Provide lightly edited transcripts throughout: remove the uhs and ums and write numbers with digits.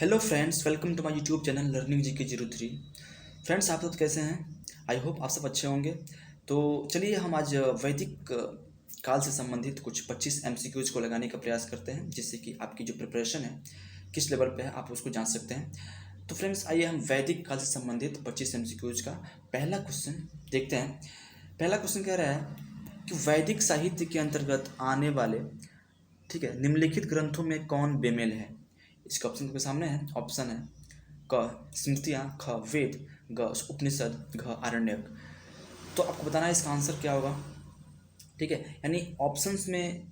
Hello friends, welcome to my YouTube channel learning GK03। Friends, आप लोग कैसे हैं? आई होप आप सब अच्छे होंगे। तो चलिए हम आज वैदिक काल से संबंधित कुछ 25 MCQs को लगाने का प्रयास करते हैं, जिससे कि आपकी जो प्रिपरेशन है किस लेवल पे है आप उसको जान सकते हैं। तो फ्रेंड्स, आइए हम वैदिक काल से संबंधित 25 MCQs का पहला क्वेश्चन देखते हैं। पहला क्वेश्चन कह रहा है कि वैदिक साहित्य के अंतर्गत आने वाले, ठीक है, निम्नलिखित ग्रंथों में कौन बेमेल है? इसका ऑप्शन आपके सामने है। ऑप्शन है क स्मृतियाँ, ख वेद, ग उपनिषद, घ आरण्यक। तो आपको बताना है इसका आंसर क्या होगा। ठीक है, यानी ऑप्शंस में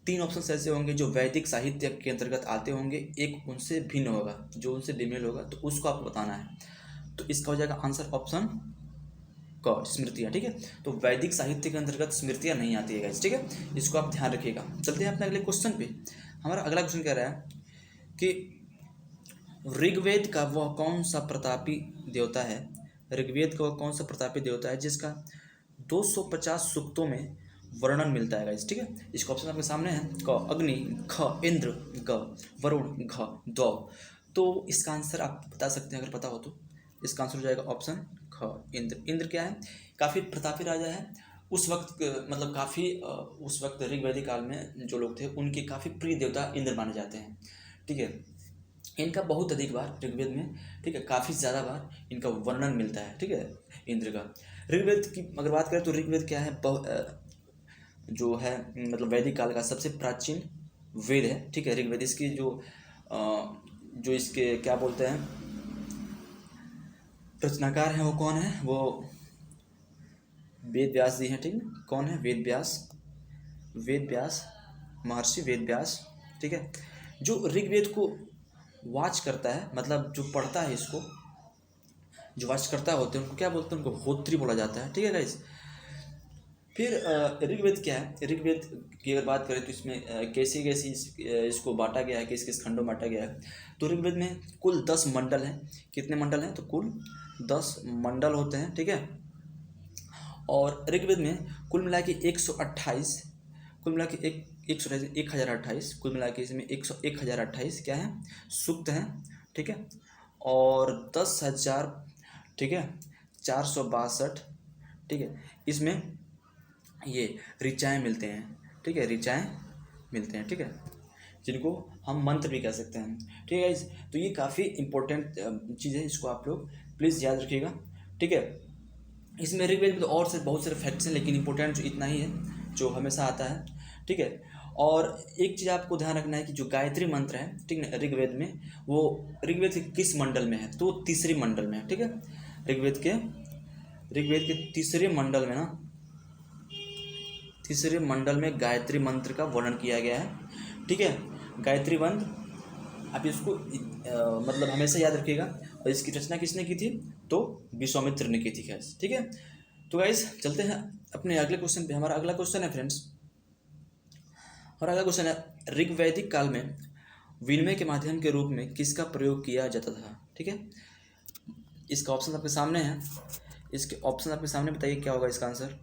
तीन ऑप्शंस ऐसे होंगे जो वैदिक साहित्य के अंतर्गत आते होंगे, एक उनसे भिन्न होगा, जो उनसे बेमेल होगा, तो उसको आपको बताना है। तो इसका हो जाएगा आंसर ऑप्शन क स्मृतियाँ। ठीक है, तो वैदिक साहित्य के अंतर्गत स्मृतियाँ नहीं आती है गाइस। ठीक है, इसको आप ध्यान रखिएगा। चलते हैं अपने अगले क्वेश्चन पे। हमारा अगला क्वेश्चन कह रहा है कि ऋग्वेद का वह कौन सा प्रतापी देवता है, ऋग्वेद का वह कौन सा प्रतापी देवता है जिसका 250 सूक्तों में वर्णन मिलता है गाइस। ठीक है, इसका ऑप्शन आपके सामने है। क अग्नि, ख इंद्र, ग वरुण, घ द्यौ। तो इसका आंसर आप बता सकते हैं अगर पता हो तो। इसका आंसर हो जाएगा ऑप्शन ख इंद्र। इंद्र क्या है? काफ़ी प्रतापी राजा है उस वक्त, मतलब काफ़ी उस वक्त ऋग्वैदिक काल में जो लोग थे उनके काफ़ी प्रिय देवता इंद्र माने जाते हैं। ठीक है, इनका बहुत अधिक बार ऋग्वेद में, ठीक है, काफ़ी ज़्यादा बार इनका वर्णन मिलता है। ठीक है, इंद्र का। ऋग्वेद की अगर बात करें तो ऋग्वेद क्या है, जो है मतलब वैदिक काल का सबसे प्राचीन वेद है। ठीक है, ऋग्वेद। इसकी जो इसके क्या बोलते हैं रचनाकार हैं, वो कौन है? वो वेद व्यास जी हैं। ठीक है, कौन है? वेद व्यास। वेद व्यास, महर्षि वेद व्यास। ठीक है, जो ऋग्वेद को वाच करता है, मतलब जो पढ़ता है इसको, जो वाच करता होते हैं उनको क्या बोलते हैं? उनको होत्री बोला जाता है। ठीक है गाइस। फिर ऋग्वेद क्या है? ऋग्वेद की अगर बात करें तो इसमें कैसे कैसे इसको बांटा गया है, किस किस खंडों में बांटा गया है। तो ऋग्वेद में कुल 10 मंडल हैं। कितने मंडल हैं? तो कुल 10 मंडल होते हैं। ठीक है, और ऋग्वेद में कुल मिला के 128, कुल मिला के 1028, कुल मिला के इसमें 1028 क्या है? सूक्त हैं। ठीक है, और 10,000, ठीक है, 462, ठीक है, इसमें ये ऋचाएँ मिलते हैं। ठीक है, ऋचाएँ मिलते हैं। ठीक है, जिनको हम मंत्र भी कह सकते हैं। ठीक है गाइस, तो ये काफ़ी इंपॉर्टेंट चीज़ है, इसको आप लोग प्लीज़ याद रखिएगा। ठीक है, इसमें ऋग्वेद में तो और से बहुत सारे फैक्ट्स हैं, लेकिन इंपॉर्टेंट जो इतना ही है जो हमेशा आता है। ठीक है, और एक चीज़ आपको ध्यान रखना है कि जो गायत्री मंत्र है, ठीक है, ऋग्वेद में, वो ऋग्वेद के किस मंडल में है? तो तीसरे मंडल में है। ठीक है, ऋग्वेद के तीसरे मंडल में ना, तीसरे मंडल में गायत्री मंत्र का वर्णन किया गया है। ठीक है, गायत्री मंत्र आप इसको मतलब हमेशा याद रखिएगा। और इसकी रचना किसने की थी? तो विश्वामित्र ने की थी गैस। ठीक है, तो गाइस चलते हैं अपने अगले क्वेश्चन पे। हमारा अगला क्वेश्चन है फ्रेंड्स, और अगला क्वेश्चन है ऋग्वैदिक काल में विनिमय के माध्यम के रूप में किसका प्रयोग किया जाता था? ठीक है, इसका ऑप्शन आपके सामने है। इसके ऑप्शन आपके सामने, बताइए क्या होगा इसका आंसर।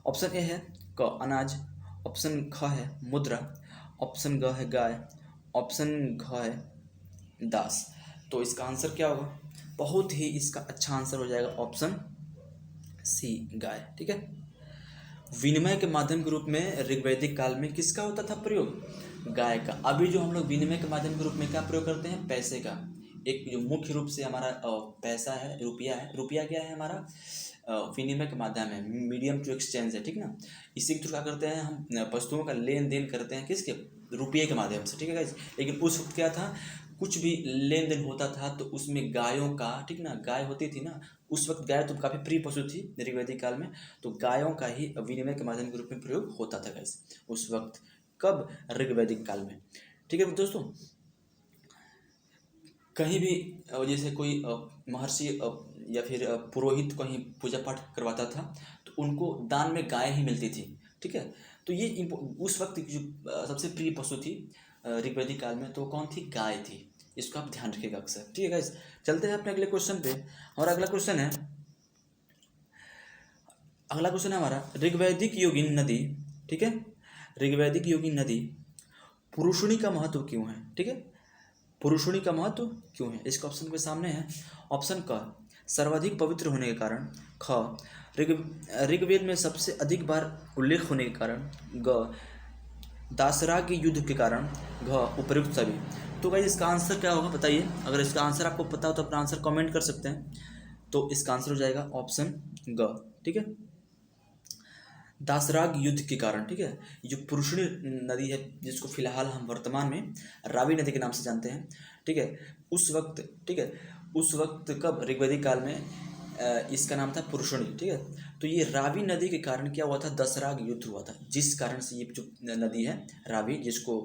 ऑप्शन ए है क अनाज, ऑप्शन ख है मुद्रा, ऑप्शन ग है गाय, ऑप्शन घ है दास। तो इसका आंसर क्या होगा? बहुत ही इसका अच्छा आंसर हो जाएगा ऑप्शन सी, गाय। ठीक है, विनिमय के माध्यम के रूप में ऋग्वैदिक काल में किसका होता था प्रयोग? गाय का। अभी जो हम लोग विनिमय के माध्यम के रूप में क्या प्रयोग करते हैं? पैसे का। एक जो मुख्य रूप से हमारा पैसा है, रुपया है। रुपया क्या है? हमारा विनिमय का माध्यम है, मीडियम टू एक्सचेंज है। ठीक ना, इसी के थ्रू क्या करते हैं हम? वस्तुओं का लेन देन करते हैं, किसके? रुपये के माध्यम से। ठीक है गाइस, लेकिन उस वक्त क्या था, कुछ भी लेन देन होता था तो उसमें गायों का, ठीक ना, गाय होती थी ना, उस वक्त गाय तो काफ़ी प्रिय पशु थी ऋग्वैदिक काल में, तो गायों का ही विनिमय के माध्यम के रूप में प्रयोग होता था गाइस उस वक्त। कब? ऋग्वैदिक काल में। ठीक है दोस्तों, कहीं भी जैसे कोई महर्षि या फिर पुरोहित कहीं पूजा पाठ करवाता था तो उनको दान में गाय ही मिलती थी। ठीक है, तो ये उस वक्त की जो सबसे प्रिय पशु थी ऋग्वैदिक काल में, तो कौन थी? गाय थी। इसको आप ध्यान रखिएगा अक्सर। ठीक है गाइस, चलते हैं अपने अगले क्वेश्चन पे। और अगला क्वेश्चन है, अगला क्वेश्चन है हमारा ऋग्वैदिक योगिन नदी, ठीक है, ऋग्वैदिक योगिन नदी पुरुषुणी का महत्व क्यों है? ठीक है, पुरुषोणी का महत्व क्यों है? इसका ऑप्शन के सामने है। ऑप्शन क, सर्वाधिक पवित्र होने के कारण। ख, ऋग ऋग्वेद में सबसे अधिक बार उल्लेख होने के कारण। ग, दासराग युद्ध के कारण। घ, उपर्युक्त सभी। तो गाइस इसका आंसर क्या होगा बताइए? अगर इसका आंसर आपको पता हो तो अपना आंसर कमेंट कर सकते हैं। तो इसका आंसर हो जाएगा ऑप्शन ग। ठीक है, दासराग युद्ध के कारण। ठीक है, जो पुरुषणी नदी है जिसको फिलहाल हम वर्तमान में रावी नदी के नाम से जानते हैं। ठीक है, उस वक्त, ठीक है, उस वक्त कब, ऋग्वैदिक काल में इसका नाम था पुरुषणी। ठीक है, तो ये रावी नदी के कारण क्या हुआ था? दसराग युद्ध हुआ था, जिस कारण से ये जो नदी है रावी, जिसको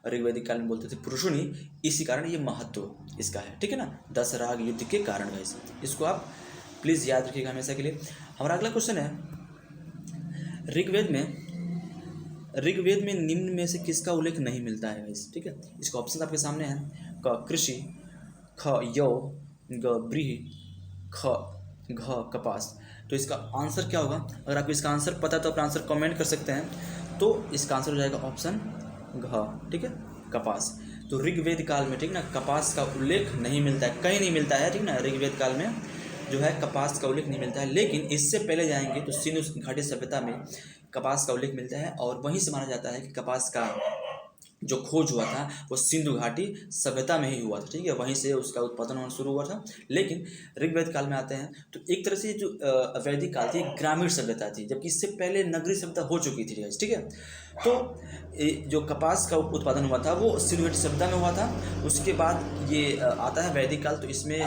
ऋग्वैदिक काल में बोलते थे पुरुषणी, इसी कारण ये महत्व इसका है। ठीक है ना, दसराग युद्ध के कारण गाइस, इसको आप प्लीज़ याद रखिएगा हमेशा के लिए। हमारा अगला क्वेश्चन है, ऋग्वेद में निम्न में से किसका उल्लेख नहीं मिलता है गाइस? ठीक है, इसका ऑप्शन आपके सामने है। क, कृषि। ख, यौ। ग, व्रीहि। ख, घ, कपास। तो इसका आंसर क्या होगा? अगर आपको इसका आंसर पता है तो अपना आंसर कमेंट कर सकते हैं। तो इसका आंसर हो जाएगा ऑप्शन घ। ठीक है, कपास। तो ऋग्वेद काल में, ठीक ना, कपास का उल्लेख नहीं मिलता है, कहीं नहीं मिलता है। ठीक ना, ऋग्वेद काल में जो है कपास का उल्लेख नहीं मिलता है। लेकिन इससे पहले जाएंगे तो सिंधु घाटी सभ्यता में कपास का उल्लेख मिलता है, और वहीं से माना जाता है कि कपास का जो खोज हुआ था वो सिंधु घाटी सभ्यता में ही हुआ था। ठीक है, वहीं से उसका उत्पादन होना शुरू हुआ था। लेकिन ऋग्वेद काल में आते हैं तो एक तरह से जो वैदिक काल थी ग्रामीण सभ्यता थी, जबकि इससे पहले नगरीय सभ्यता हो चुकी थी। ठीक है, तो जो कपास का उत्पादन हुआ था वो सिंधु घाटी सभ्यता में हुआ था। उसके बाद ये आता है वैदिक काल, तो इसमें ये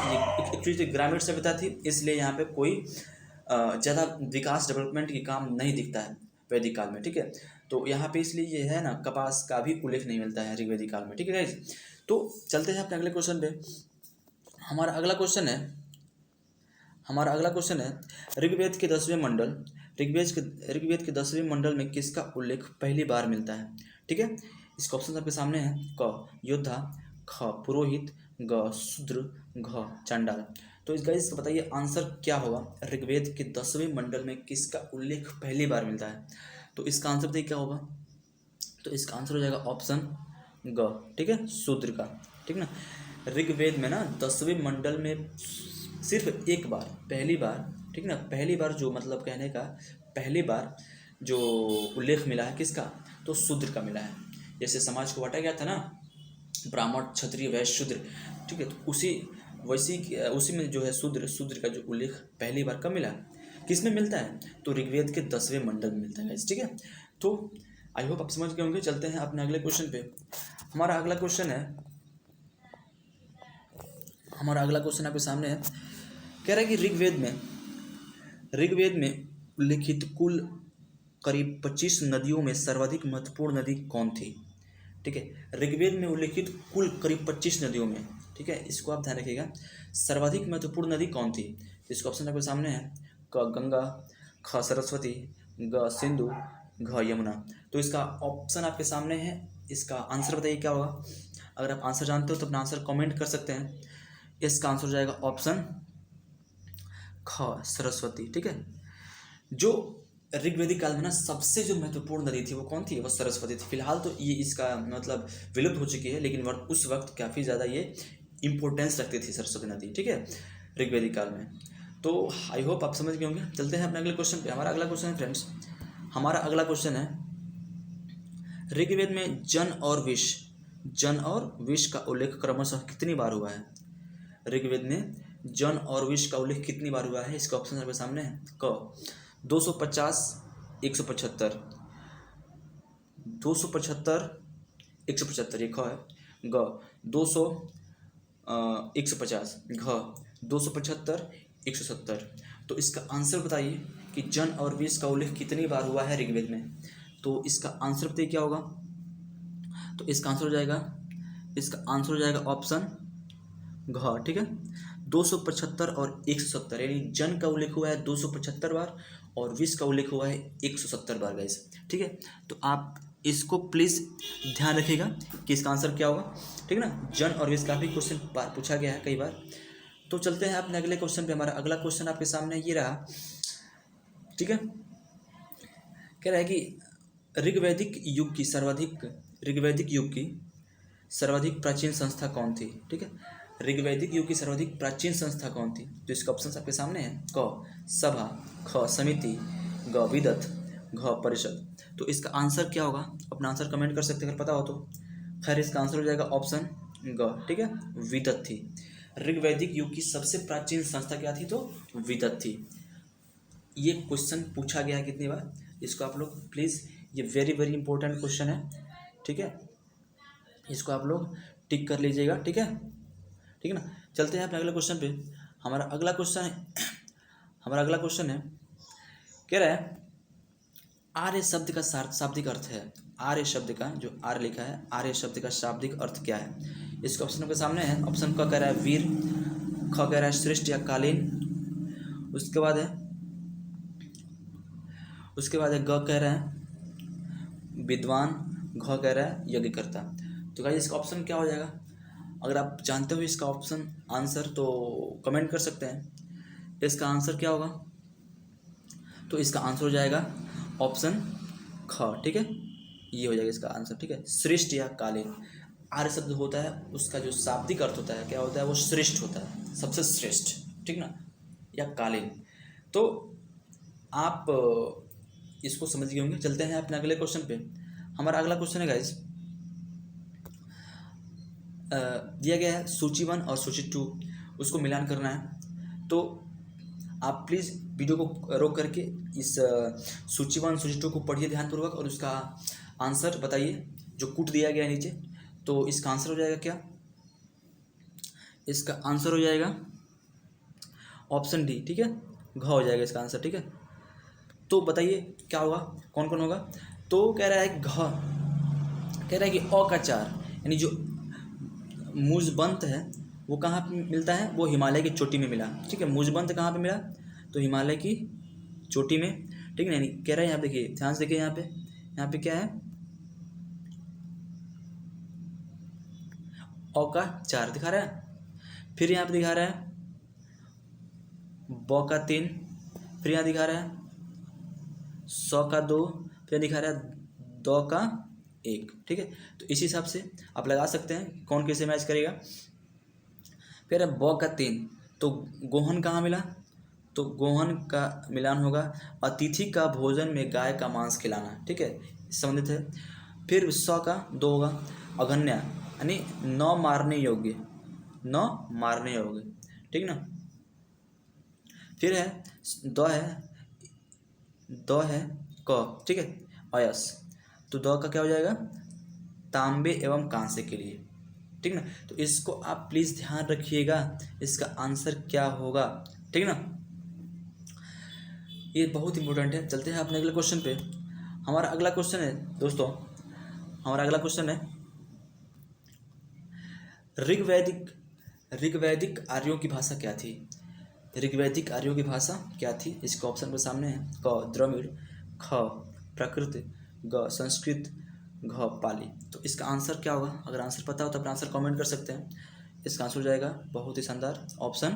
एक्चुअली ग्रामीण सभ्यता थी, इसलिए यहाँ पे कोई ज़्यादा विकास डेवलपमेंट की काम नहीं दिखता है वैदिक काल में। ठीक है, तो यहाँ पे इसलिए ये है ना, कपास का भी उल्लेख नहीं मिलता है ऋग्वेदिक काल में। ठीक है गाइस, तो चलते हैं अपने अगले क्वेश्चन पे। हमारा अगला क्वेश्चन है ऋग्वेद के 10वें मंडल, ऋग्वेद के 10वें मंडल में किसका उल्लेख पहली बार मिलता है? ठीक है, इसका ऑप्शन आपके सामने है। क, योद्धा। ख, पुरोहित। ग, शूद्र। घ, चंडाल। तो इस गाइस का बताइए आंसर क्या होगा? ऋग्वेद के 10वें मंडल में किसका उल्लेख पहली बार मिलता है? तो इसका आंसर बताइए क्या होगा? तो इसका आंसर हो जाएगा ऑप्शन ग। ठीक है, शूद्र का। ठीक ना, ऋग्वेद में ना 10वें मंडल में सिर्फ एक बार, पहली बार, ठीक ना, पहली बार जो मतलब कहने का पहली बार जो उल्लेख मिला है किसका? तो शूद्र का मिला है। जैसे समाज को बांटा गया था ना, ब्राह्मण, क्षत्रिय, वैश्य, शूद्र। ठीक है, तो उसी में जो है शूद्र का जो उल्लेख पहली बार कब मिला, किसमें मिलता है? तो ऋग्वेद के 10वें मंडल में मिलता है। ठीक है, तो आई होप आप समझ गए होंगे। चलते हैं अपने अगले क्वेश्चन पे। हमारा अगला क्वेश्चन आपके सामने है। कह रहा है कि ऋग्वेद में उल्लिखित कुल करीब 25 नदियों में सर्वाधिक महत्वपूर्ण नदी कौन थी? ठीक है, ऋग्वेद में उल्लिखित कुल करीब 25 नदियों में, ठीक है, इसको आप ध्यान रखिएगा, सर्वाधिक महत्वपूर्ण नदी कौन थी? तो इसका ऑप्शन आपके सामने है। क, गंगा। ख, सरस्वती। ग, सिंधु। घ, यमुना। तो इसका ऑप्शन आपके सामने है। इसका आंसर बताइए क्या होगा? अगर आप आंसर जानते हो तो अपना आंसर कमेंट कर सकते हैं। इसका आंसर हो जाएगा ऑप्शन ख, सरस्वती। ठीक है, जो ऋग्वेदिक काल में ना सबसे जो महत्वपूर्ण नदी थी वो कौन थी? वो सरस्वती थी। फिलहाल तो ये इसका मतलब विलुप्त हो चुकी है, लेकिन उस वक्त काफ़ी ज़्यादा ये इम्पोर्टेंस रखती थी सरस्वती नदी। ठीक है, ऋग्वेदिक काल में। तो आई होप आप समझ गए होंगे। चलते हैं अपने अगले क्वेश्चन पे। हमारा अगला क्वेश्चन है फ्रेंड्स, हमारा अगला क्वेश्चन है ऋग्वेद में जन और विष का उल्लेख क्रमशः कितनी बार हुआ है? ऋग्वेद में जन और विष का उल्लेख कितनी बार हुआ है? इसका ऑप्शन आपके सामने है। क, 250, 175, 275, 175 ये ख है। ग, 200, 150। घ, 275, 170। तो इसका आंसर बताइए कि जन और विष का उल्लेख कितनी बार हुआ है ऋग्वेद में? तो इसका आंसर बताइए क्या होगा? तो इसका आंसर हो जाएगा ऑप्शन घ। ठीक है, 275 और 170, यानी जन का उल्लेख हुआ है 275 बार और विष का उल्लेख हुआ है 170 बार गाइस। ठीक है, तो आप इसको प्लीज़ ध्यान रखिएगा कि इसका आंसर क्या होगा। ठीक है ना, जन और विष का भी क्वेश्चन पूछा गया है कई बार। तो चलते हैं अपने अगले क्वेश्चन पे। हमारा अगला क्वेश्चन आपके सामने ये रहा। ठीक है, कह रहा है कि ऋग्वैदिक युग की सर्वाधिक प्राचीन संस्था कौन थी? ठीक है, ऋग्वैदिक युग की सर्वाधिक प्राचीन संस्था कौन थी? तो इसका ऑप्शन आपके सामने है। क सभा, ख समिति, ग विदत, घ परिषद। तो इसका आंसर क्या होगा? अपना आंसर कमेंट कर सकते हैं अगर पता हो तो। खैर इसका आंसर हो जाएगा ऑप्शन ग। ठीक है, विदत थी। ऋग्वैदिक युग की सबसे प्राचीन संस्था क्या थी? तो विदत थी। ये क्वेश्चन पूछा गया है कितनी बार, इसको आप लोग प्लीज़, ये वेरी वेरी इंपॉर्टेंट क्वेश्चन है। ठीक है, इसको आप लोग टिक कर लीजिएगा। ठीक है, ठीक है ना। चलते हैं अपने अगले क्वेश्चन पे। हमारा अगला क्वेश्चन है कह रहा है आर्य शब्द का शाब्दिक अर्थ है। आर्य शब्द का जो आर्य लिखा है, आर्य शब्द का शाब्दिक अर्थ क्या है? इसका ऑप्शन आपके सामने है। ऑप्शन क कह रहा है वीर, ख कह रहा है श्रेष्ठ या कालीन, उसके बाद ग कह रहा है विद्वान, घ कह रहा है यज्ञकर्ता। तो गाइस इसका ऑप्शन क्या हो जाएगा? अगर आप जानते हो इसका ऑप्शन आंसर तो कमेंट कर सकते हैं। इसका आंसर क्या होगा? तो इसका आंसर हो जाएगा ऑप्शन ख। ठीक है, ये हो जाएगा इसका आंसर। ठीक है, श्रेष्ठ या कालीन। आर्य शब्द होता है, उसका जो शाब्दिक अर्थ होता है क्या होता है? वो श्रेष्ठ होता है, सबसे श्रेष्ठ। ठीक ना, या कालीन। तो आप इसको समझ गए होंगे। चलते हैं अपने अगले क्वेश्चन पे। हमारा अगला क्वेश्चन है गाइस, दिया गया है सूची 1 और सूची 2, उसको मिलान करना है। तो आप प्लीज़ वीडियो को रोक करके इस सूची 1 सूची 2 को पढ़िए ध्यानपूर्वक और उसका आंसर बताइए जो कूट दिया गया है नीचे। तो इसका आंसर हो जाएगा क्या? इसका आंसर हो जाएगा ऑप्शन डी। ठीक है, घ हो जाएगा इसका आंसर। ठीक है, तो बताइए क्या होगा, कौन कौन होगा? तो कह रहा है घ, कह रहा है कि अ का 4 यानी जो मुजबंत है वो कहाँ पे मिलता है? वो हिमालय की चोटी में मिला। ठीक है, मुजबंत कहाँ पे मिला? तो हिमालय की चोटी में। ठीक है, यानी कह रहा है, यहाँ देखिए ध्यान से देखिए, यहाँ पे क्या है? अ का 4 दिखा रहा है, फिर यहाँ पे दिखा रहा है ब का 3, फिर यहाँ दिखा रहा है स का 2, फिर दिखा रहा है द का 1। ठीक है, तो इसी हिसाब से आप लगा सकते हैं कौन कैसे मैच करेगा। फिर है ब का 3, तो गोहन कहाँ मिला? तो गोहन का मिलान होगा अतिथि का भोजन में गाय का मांस खिलाना। ठीक है, संबंधित है। फिर स का 2 होगा अगन्य, यानी न मारने योग्य, न मारने योग्य। ठीक ना। फिर है द है क। ठीक है, अयस, तो द का क्या हो जाएगा? तांबे एवं कांसे के लिए। ठीक ना, तो इसको आप प्लीज़ ध्यान रखिएगा, इसका आंसर क्या होगा। ठीक ना, ये बहुत इंपॉर्टेंट है। चलते हैं अपने अगले क्वेश्चन पे। हमारा अगला क्वेश्चन है दोस्तों, हमारा अगला क्वेश्चन है ऋग्वैदिक आर्यों की भाषा क्या थी? ऋग्वैदिक आर्यों की भाषा क्या थी? इसका ऑप्शन पे सामने है। क द्रविड़, ख प्राकृत, ग संस्कृत, घ पाली। तो इसका आंसर क्या होगा? अगर आंसर पता हो तो अपना आंसर कमेंट कर सकते हैं। इसका आंसर हो जाएगा बहुत ही शानदार ऑप्शन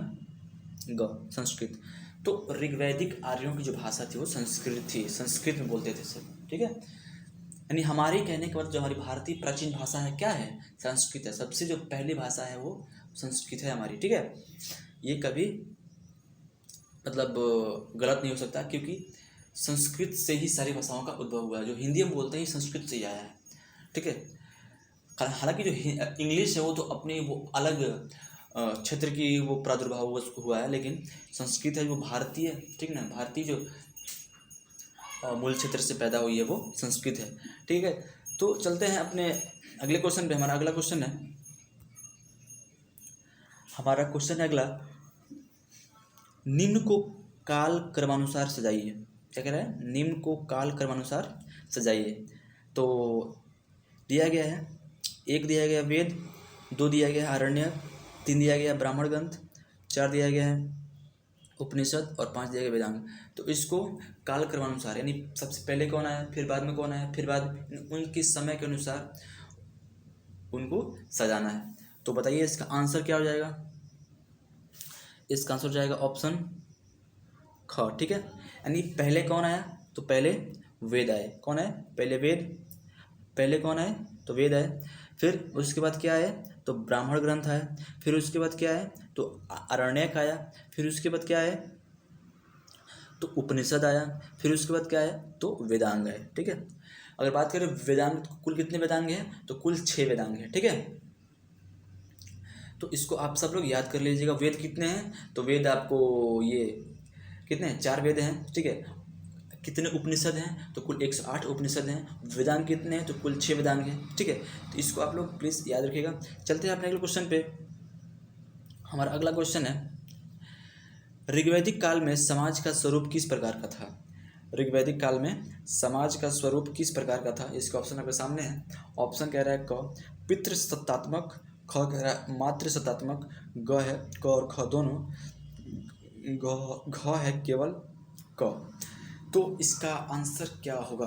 ग संस्कृत। तो ऋग्वैदिक आर्यों की जो भाषा थी वो संस्कृत थी, संस्कृत में बोलते थे सब। ठीक है, यानी हमारी कहने के बाद जो हमारी भारतीय प्राचीन भाषा है क्या है? संस्कृत है। सबसे जो पहली भाषा है वो संस्कृत है हमारी। ठीक है, ये कभी मतलब गलत नहीं हो सकता, क्योंकि संस्कृत से ही सारी भाषाओं का उद्भव हुआ है। जो हिंदी हम बोलते हैं संस्कृत से ही आया है। ठीक है, हालांकि जो इंग्लिश है वो तो अपनी वो अलग क्षेत्र की वो प्रादुर्भाव हुआ है, लेकिन संस्कृत है वो भारतीय, ठीक ना, भारतीय जो मूल क्षेत्र से पैदा हुई है वो संस्कृत है। ठीक है, तो चलते हैं अपने अगले क्वेश्चन पे। हमारा अगला क्वेश्चन है अगला, निम्न को काल क्रमानुसार सजाइए। क्या कह रहा है? निम्न को काल क्रमानुसार सजाइए। तो दिया गया है, 1 दिया गया वेद, 2 दिया गया है आरण्यक, 3 दिया गया है ब्राह्मण ग्रंथ, 4 दिया गया है उपनिषद और 5 दिया गया वेदांग। तो इसको काल क्रमानुसार, यानी सबसे पहले कौन आया, फिर बाद में कौन आया, फिर बाद उनके समय के अनुसार उनको सजाना है। तो बताइए इसका आंसर क्या हो जाएगा? इसका आंसर हो जाएगा ऑप्शन ख। ठीक है, यानी पहले कौन आया? तो पहले वेद आए। कौन है? पहले वेद। पहले कौन आए? तो वेद आए। फिर उसके बाद क्या है, तो ब्राह्मण ग्रंथ आया। फिर उसके बाद क्या है, तो आरण्यक आया। फिर उसके बाद क्या है, तो उपनिषद आया। फिर उसके बाद क्या है, तो वेदांग है। ठीक है, अगर बात करें वेदांग, तो कुल कितने वेदांग हैं, तो कुल 6 वेदांग हैं। ठीक है, तो इसको आप सब लोग याद कर लीजिएगा। वेद कितने हैं, तो वेद आपको ये कितने हैं, 4 वेद हैं। ठीक है, कितने उपनिषद हैं, तो कुल 108 उपनिषद हैं। वेदांग कितने हैं, तो कुल 6 वेदांग हैं। ठीक है, तो इसको आप लोग प्लीज़ याद रखिएगा। चलते हैं अपने अगले क्वेश्चन पे। हमारा अगला क्वेश्चन है, ऋग्वैदिक काल में समाज का स्वरूप किस प्रकार का था। ऋग्वैदिक काल में समाज का स्वरूप किस प्रकार का था। इसका ऑप्शन आपके सामने है। ऑप्शन कह रहा है क पितृसत्तात्मक, ख कह रहा है मातृसत्तात्मक, ग है क और ख दोनों, घ है केवल क। तो इसका आंसर क्या होगा,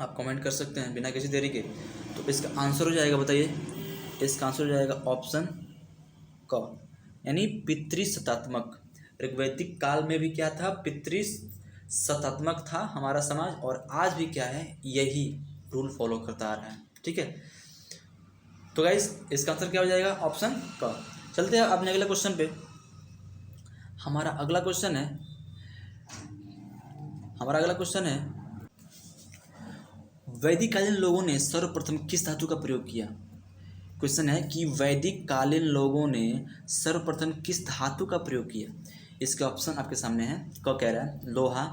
आप कमेंट कर सकते हैं बिना किसी देरी के। तो इसका आंसर हो जाएगा, बताइए, इसका आंसर हो जाएगा ऑप्शन क, यानी पितृसत्तात्मक। ऋग्वैदिक काल में भी क्या था, पितृसत्तात्मक था हमारा समाज, और आज भी क्या है, यही रूल फॉलो करता आ रहा है। ठीक है, तो गाइस इसका आंसर क्या हो जाएगा, ऑप्शन क। चलते हैं अपने अगले क्वेश्चन पे। हमारा अगला क्वेश्चन है, वैदिक कालीन लोगों ने सर्वप्रथम किस धातु का प्रयोग किया। क्वेश्चन है कि वैदिक कालीन लोगों ने सर्वप्रथम किस धातु का प्रयोग किया। इसके ऑप्शन आपके सामने हैं। क कह रहा है लोहा,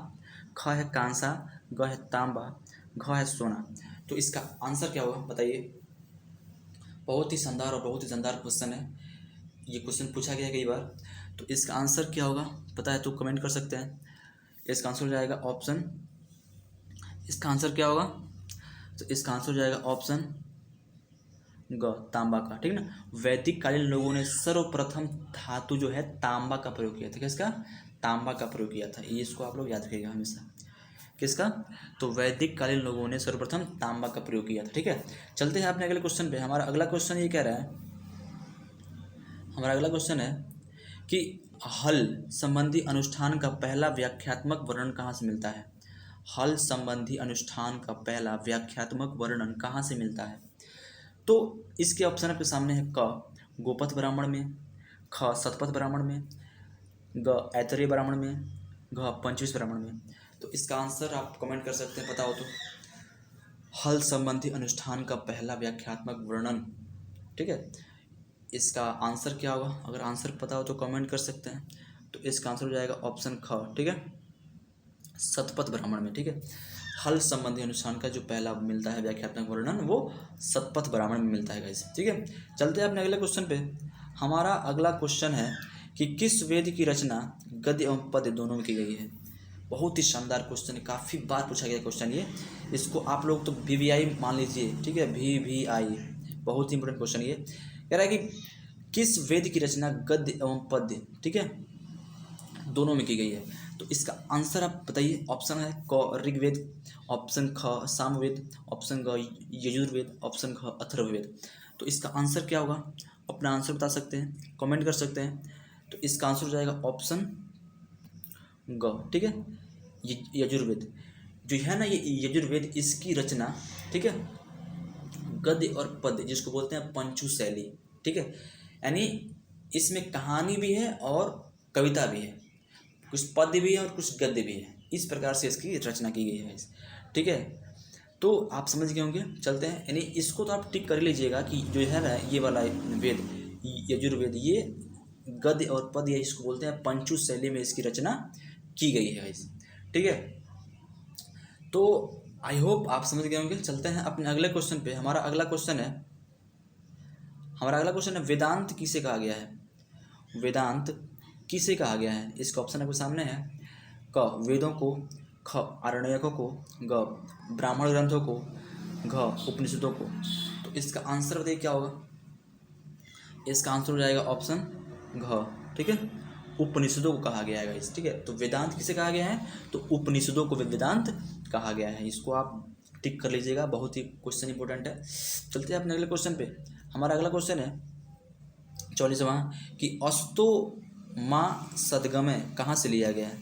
ख है कांसा, ग है तांबा, घ है सोना। तो इसका आंसर क्या होगा, बताइए। बहुत ही शानदार और बहुत ही शानदार क्वेश्चन है, ये क्वेश्चन पूछा गया कई बार। तो इसका आंसर क्या होगा, पता है तो कमेंट कर सकते हैं। इसका आंसर हो जाएगा ऑप्शन, इसका आंसर क्या होगा, तो इसका आंसर हो जाएगा ऑप्शन ग, तांबा का। ठीक है ना, वैदिक कालीन लोगों ने सर्वप्रथम धातु जो है तांबा का प्रयोग किया था। किसका, तांबा का प्रयोग किया था। ये इसको आप लोग याद रखिएगा हमेशा। किसका, तो वैदिक कालीन लोगों ने सर्वप्रथम तांबा का प्रयोग किया था। ठीक है, चलते हैं अपने अगले क्वेश्चन पे। हमारा अगला क्वेश्चन ये कह रहा है, हमारा अगला क्वेश्चन है कि हल संबंधी अनुष्ठान का पहला व्याख्यात्मक वर्णन कहाँ से मिलता है। हल संबंधी अनुष्ठान का पहला व्याख्यात्मक वर्णन कहाँ से मिलता है। तो इसके ऑप्शन आपके सामने है। क गोपथ ब्राह्मण में, ख शतपथ ब्राह्मण में, ग ऐतरेय ब्राह्मण में, घ पंचविश ब्राह्मण में। तो इसका आंसर आप कमेंट कर सकते हैं, पता हो तो। हल संबंधी अनुष्ठान का पहला व्याख्यात्मक वर्णन। ठीक है, इसका आंसर क्या होगा, अगर आंसर पता हो तो कमेंट कर सकते हैं। तो इसका आंसर हो जाएगा ऑप्शन ख। ठीक है, शतपथ ब्राह्मण में। ठीक है, हल संबंधी अनुष्ठान का जो पहला मिलता है व्याख्यात्मक वर्णन, वो शतपथ ब्राह्मण में मिलता है गाइस। ठीक है, चलते हैं अपने अगले क्वेश्चन पे। हमारा अगला क्वेश्चन है कि किस वेद की रचना गद्य एवं पद्य दोनों में की गई है। बहुत ही शानदार क्वेश्चन है, काफ़ी बार पूछा गया क्वेश्चन ये। इसको आप लोग तो VVI मान लीजिए। ठीक है, VVI, बहुत ही इंपॉर्टेंट क्वेश्चन ये। कह रहा है कि किस वेद की रचना गद्य एवं पद्य, ठीक है, दोनों में की गई है। तो इसका आंसर आप बताइए। ऑप्शन है क ऋग्वेद, ऑप्शन ख सामवेद, ऑप्शन ग यजुर्वेद, ऑप्शन घ अथर्ववेद। तो इसका आंसर क्या होगा, अपना आंसर बता सकते हैं, कमेंट कर सकते हैं। तो इसका आंसर हो जाएगा ऑप्शन ग। ठीक है, यजुर्वेद जो है ना, ये यजुर्वेद, इसकी रचना, ठीक है, गद्य और पद्य जिसको बोलते हैं पंचु शैली। ठीक है, यानी इसमें कहानी भी है और कविता भी है, कुछ पद्य भी है और कुछ गद्य भी है। इस प्रकार से इसकी रचना की गई है। ठीक है, तो आप समझ गए होंगे। चलते हैं, यानी इसको तो आप टिक कर लीजिएगा कि जो है ना ये वाला वेद यजुर्वेद, ये गद्य और पद्य, इसको बोलते हैं पंचु शैली में इसकी रचना की गई है। ठीक है, तो आई होप आप समझ गए होंगे। चलते हैं अपने अगले क्वेश्चन पे। हमारा अगला क्वेश्चन है वेदांत किसे कहा गया है। वेदांत किसे कहा गया है, इसका ऑप्शन आपके सामने है। क वेदों को, ख आरण्यकों को, ग ब्राह्मण ग्रंथों को, घ उपनिषदों को। तो इसका आंसर बताइए क्या होगा। इसका आंसर हो जाएगा ऑप्शन घ। ठीक है, उपनिषदों को कहा गया है गाइस। ठीक है, तो वेदांत किसे कहा गया है, तो उपनिषदों को वेदांत कहा गया है। इसको आप टिक कर लीजिएगा, बहुत ही क्वेश्चन इंपॉर्टेंट है। चलते हैं अपने अगले क्वेश्चन पे। हमारा अगला क्वेश्चन है 44वां कि अस्तो माँ सदगमय कहाँ से लिया गया है।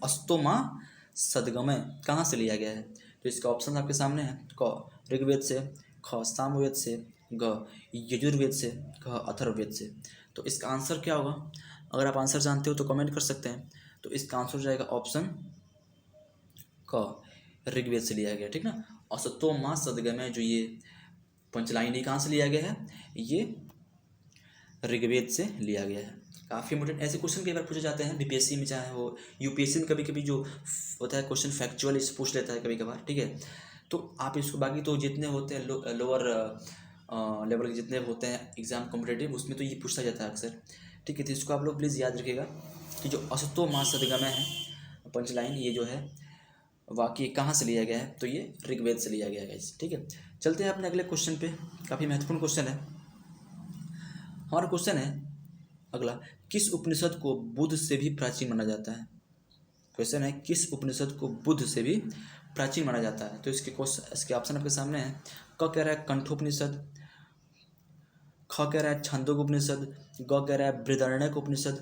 अस्तो माँ सदगमय कहाँ से लिया गया है। तो इसका ऑप्शन आपके सामने है। क ऋग्वेद से, ख सामवेद से, ग यजुर्वेद से, घ अथर्ववेद से। तो इसका आंसर क्या होगा? अगर आप आंसर जानते हो तो कमेंट कर सकते हैं। तो इसका आंसर हो जाएगा ऑप्शन क, ऋग्वेद से लिया गया, ठीक ना। असतो माँ सदगमय, जो ये पंचलाइन कहाँ से लिया गया है? ये ऋग्वेद से लिया गया है। काफ़ी इंपोर्टेंट ऐसे क्वेश्चन कई बार पूछे जाते हैं बीपीएससी में, चाहे हो यूपीएससी में कभी कभी जो होता है क्वेश्चन फैक्चुअल इस पूछ लेता है कभी कभार, ठीक है। तो आप इसको बाकी तो जितने होते हैं लोअर लेवल के जितने होते हैं एग्जाम कॉम्पिटेटिव, उसमें तो ये पूछा जाता है अक्सर, ठीक है। तो इसको आप लोग प्लीज़ याद रखिएगा कि जो असतो माँ सदगमय है पंचलाइन, ये जो है वाक्य कहाँ से लिया गया है? तो ये ऋग्वेद से लिया गया है, ठीक है। चलते हैं अपने अगले क्वेश्चन पे। काफ़ी महत्वपूर्ण क्वेश्चन है हमारा। क्वेश्चन है अगला, किस उपनिषद को बुद्ध से भी प्राचीन माना जाता है? क्वेश्चन है किस उपनिषद को बुद्ध से भी प्राचीन माना जाता है? तो इसके ऑप्शन आपके सामने है। क कह रहा है कंठोपनिषद, ख कह रहा है छंदोगोपनिषद, ग कह रहा है बृहदारण्यक उपनिषद,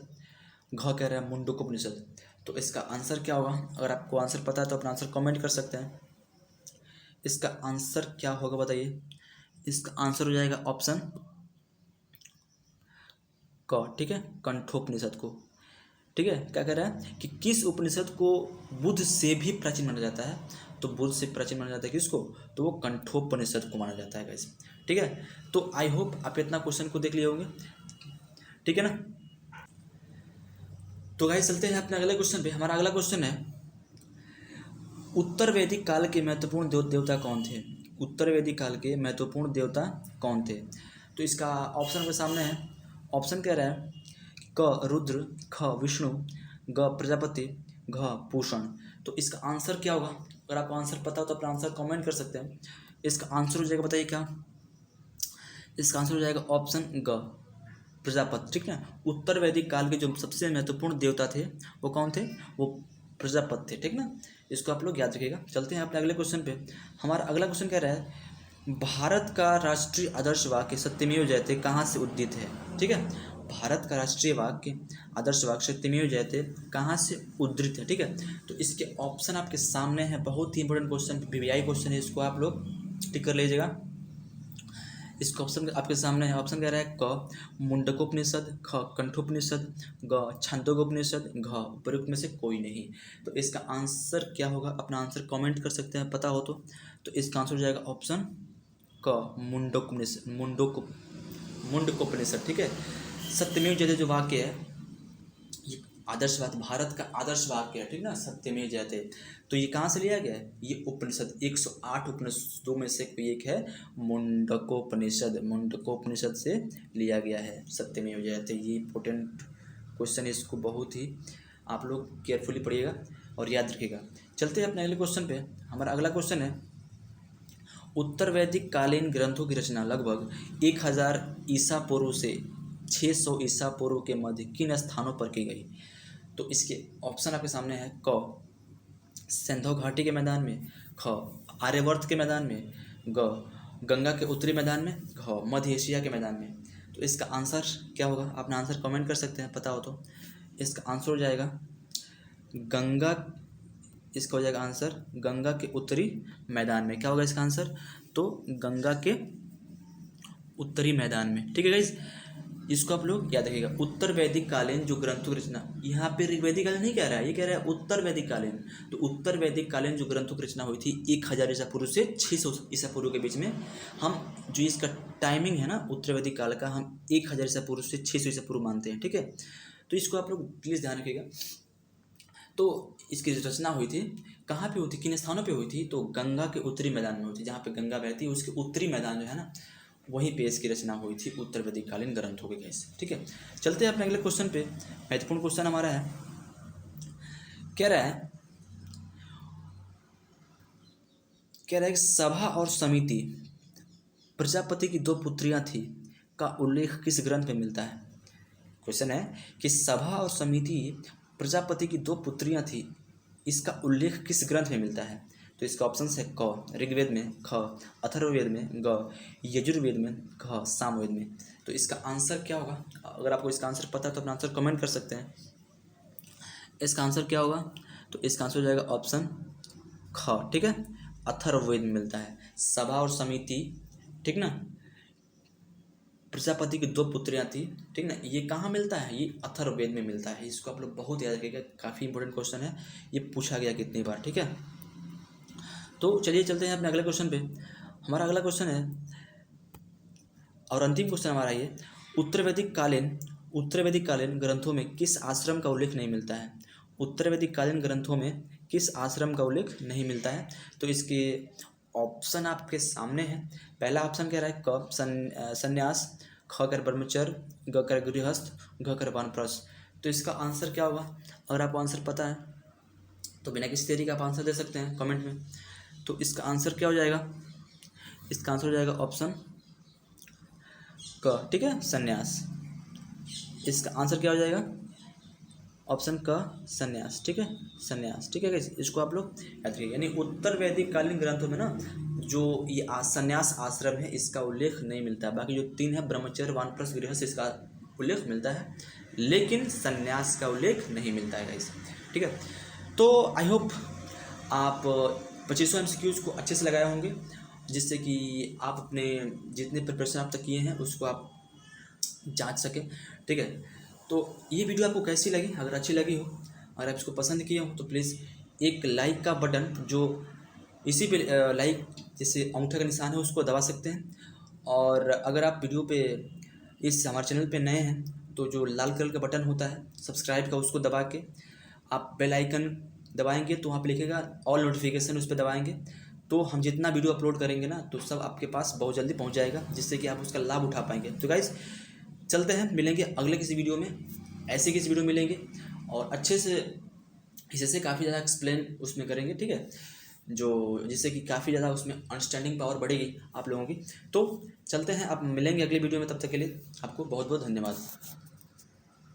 घ कह रहा है मुंडकोपनिषद। तो इसका आंसर क्या होगा? अगर आपको आंसर पता है तो अपना आंसर कमेंट कर सकते हैं। इसका आंसर क्या होगा बताइए? इसका आंसर हो जाएगा ऑप्शन क, ठीक है, कंठोपनिषद को, ठीक है। क्या कह रहा है कि किस उपनिषद को बुद्ध से भी प्राचीन माना जाता है? तो बुद्ध से प्राचीन माना जाता है किसको? तो वो कंठोपनिषद को माना जाता है गाइस, ठीक है। तो आई होप आप इतना क्वेश्चन को देख लिए होंगे, ठीक है ना। तो गाइस चलते हैं अपने अगले क्वेश्चन पे। हमारा अगला क्वेश्चन है, उत्तर वैदिक काल के महत्वपूर्ण देवता कौन थे? उत्तर वैदिक काल के महत्वपूर्ण देवता कौन थे? तो इसका ऑप्शन के सामने है। ऑप्शन कह रहा है क रुद्र, ख विष्णु, ग प्रजापति, घ पूषण। तो इसका आंसर क्या होगा? अगर आपको आंसर पता हो तो अपना आंसर कमेंट कर सकते हैं। इसका आंसर हो जाएगा, बताइए क्या? इसका आंसर हो जाएगा ऑप्शन ग, प्रजापति, ठीक है। उत्तर वैदिक काल के जो सबसे महत्वपूर्ण देवता थे वो कौन थे? वो प्रजापति थे, ठीक ना। इसको आप लोग याद रखिएगा। चलते हैं अपने अगले क्वेश्चन पे। हमारा अगला क्वेश्चन कह रहा है, भारत का राष्ट्रीय आदर्श वाक्य सत्यमेव जयते कहाँ से उद्दित है? ठीक है, भारत का राष्ट्रीय वाक्य आदर्श वाक्य सत्यमेव जयते कहाँ से उद्धृत है? ठीक है, तो इसके ऑप्शन आपके सामने है। बहुत ही इंपॉर्टेंट क्वेश्चन, वीवीआई क्वेश्चन है, इसको आप लोग टिक कर लीजिएगा। इसका ऑप्शन आपके सामने है। ऑप्शन कह रहा है क मुंडकोपनिषद, ख कंठोपनिषद, ग छांदोग्योपनिषद, घ उपरोक्त में से कोई नहीं। तो इसका आंसर क्या होगा? अपना आंसर कमेंट कर सकते हैं पता हो तो इसका आंसर हो जाएगा ऑप्शन क मुंडकोपनिषद, मुंडकोपनिषद, ठीक है। सत्यमेव जयते जो वाक्य है ये आदर्श वाक्य, भारत का आदर्श वाक्य है, ठीक ना, सत्यमेव जयते। तो ये कहाँ से लिया गया है? ये उपनिषद 108 उपनिषदों में से कोई एक है, मुंडकोपनिषद, मुंडकोपनिषद से लिया गया है सत्यमेव जयते। ये इंपॉर्टेंट क्वेश्चन है, इसको बहुत ही आप लोग केयरफुली पढ़िएगा और याद रखिएगा। चलते हैं अपने अगले क्वेश्चन पे। हमारा अगला क्वेश्चन है, उत्तर वैदिक कालीन ग्रंथों की रचना लगभग 1000 ईसा पूर्व से 600 ईसा पूर्व के मध्य किन स्थानों पर की गई? तो इसके ऑप्शन आपके सामने है। क सिंधु घाटी के मैदान में, ख आर्यवर्त के मैदान में, ग गंगा के उत्तरी मैदान में, घ मध्य एशिया के मैदान में। तो इसका आंसर क्या होगा? अपना आंसर कमेंट कर सकते हैं पता हो तो। इसका आंसर हो जाएगा गंगा, इसका हो जाएगा आंसर गंगा के उत्तरी मैदान में। क्या होगा इसका आंसर? तो गंगा के उत्तरी मैदान में, ठीक है गाइस। इसको आप लोग याद रखिएगा। उत्तर वैदिक कालीन जो ग्रंथों की रचना, यहाँ पे ऋग्वैदिक कालीन नहीं कह रहा है, ये कह रहा है उत्तर वैदिक कालीन। तो उत्तर वैदिक कालीन जो ग्रंथों की रचना हुई थी 1000 ईसा पूर्व से 600 ईसा पूर्व के बीच में, हम जो इसका टाइमिंग है ना उत्तर वैदिक काल का, हम 1000 ईसा पूर्व से 600 ईसा पूर्व मानते हैं, ठीक है। तो इसको आप लोग प्लीज़ ध्यान रखिएगा। तो इसकी रचना हुई थी कहाँ पे हुई थी, किन स्थानों पे हुई थी? तो गंगा के उत्तरी मैदान में हुई थी, जहाँ पे गंगा बहती है उसके उत्तरी मैदान जो है ना, वहीं पे इसकी रचना हुई थी उत्तर वैदिक कालीन ग्रंथों के कैसे, ठीक है। चलते हैं अपने अगले क्वेश्चन पे। महत्वपूर्ण क्वेश्चन हमारा है, कह रहा है कि सभा और समिति प्रजापति की 2 पुत्रियां थी का उल्लेख किस ग्रंथ में मिलता है? क्वेश्चन है कि सभा और समिति प्रजापति की 2 पुत्रियां थी, इसका उल्लेख किस ग्रंथ में मिलता है? तो इसका ऑप्शन है क ऋग्वेद में, ख अथर्ववेद में, ग यजुर्वेद में, घ सामवेद में। तो इसका आंसर क्या होगा? अगर आपको इसका आंसर पता है तो अपना आंसर कमेंट कर सकते हैं। इसका आंसर क्या होगा? तो इसका आंसर हो जाएगा ऑप्शन ख, ठीक है, अथर्ववेद में मिलता है। सभा और समिति ठीक ना। प्रजापति की 2 पुत्रियां थी, ठीक ना। ये कहाँ मिलता है, ये अथर्ववेद में मिलता है। इसको आप लोग बहुत याद रखिएगा, काफ़ी इंपॉर्टेंट क्वेश्चन है, ये पूछा गया कितनी बार, ठीक है। तो चलिए चलते हैं अपने अगले क्वेश्चन पे। हमारा अगला क्वेश्चन है और अंतिम क्वेश्चन हमारा ये, उत्तर वैदिक कालीन ग्रंथों में किस आश्रम का उल्लेख नहीं मिलता है। उत्तर वैदिक कालीन ग्रंथों में किस आश्रम का उल्लेख नहीं मिलता है। तो इसके ऑप्शन आपके सामने है। पहला ऑप्शन कह रहा है क संन्यास, ख कर ब्रह्मचर्य, ग कर गृहस्थ, घ कर वानप्रस्थ। तो इसका आंसर क्या होगा। अगर आपको आंसर पता है तो बिना किसी देरी का आप आंसर दे सकते हैं कमेंट में। तो इसका आंसर क्या हो जाएगा, इसका आंसर हो जाएगा ऑप्शन क, ठीक है, संन्यास। इसका आंसर क्या हो जाएगा, ऑप्शन क, संन्यास, ठीक है, संन्यास, ठीक है गाइस। इसको आप लोग याद रखिए। यानी उत्तर वैदिक कालीन ग्रंथों में ना जो ये संन्यास आश्रम है इसका उल्लेख नहीं मिलता है। बाकी जो 3 है ब्रह्मचर्य, वानप्रस्थ, गृहस्थ, इसका उल्लेख मिलता है, लेकिन संन्यास का उल्लेख नहीं मिलता है गाइस, ठीक है। तो आई होप आप 2500 MCQs को अच्छे से लगाए होंगे, जिससे कि आप अपने जितने प्रिपरेशन आप तक किए हैं उसको आप जांच सके, ठीक है। तो ये वीडियो आपको कैसी लगी, अगर अच्छी लगी हो, अगर आप इसको पसंद किए हो तो प्लीज़ एक लाइक का बटन जो इसी पे लाइक जैसे अंगूठे का निशान है उसको दबा सकते हैं। और अगर आप वीडियो पे इस हमारे चैनल पे नए हैं तो जो लाल कलर का बटन होता है सब्सक्राइब का, उसको दबा के आप बेल आइकन दबाएंगे तो वहाँ पे लिखेगा ऑल नोटिफिकेशन, उस पर दबाएंगे तो हम जितना वीडियो अपलोड करेंगे ना तो सब आपके पास बहुत जल्दी पहुँच जाएगा, जिससे कि आप उसका लाभ उठा पाएंगे। तो गाइस चलते हैं, मिलेंगे अगले किसी वीडियो में, ऐसे किसी वीडियो मिलेंगे और अच्छे से इसे से काफ़ी ज़्यादा एक्सप्लेन उसमें करेंगे, ठीक है, जो जिससे कि काफ़ी ज़्यादा उसमें अंडरस्टैंडिंग पावर बढ़ेगी आप लोगों की। तो चलते हैं, आप मिलेंगे अगले वीडियो में, तब तक के लिए आपको बहुत बहुत धन्यवाद।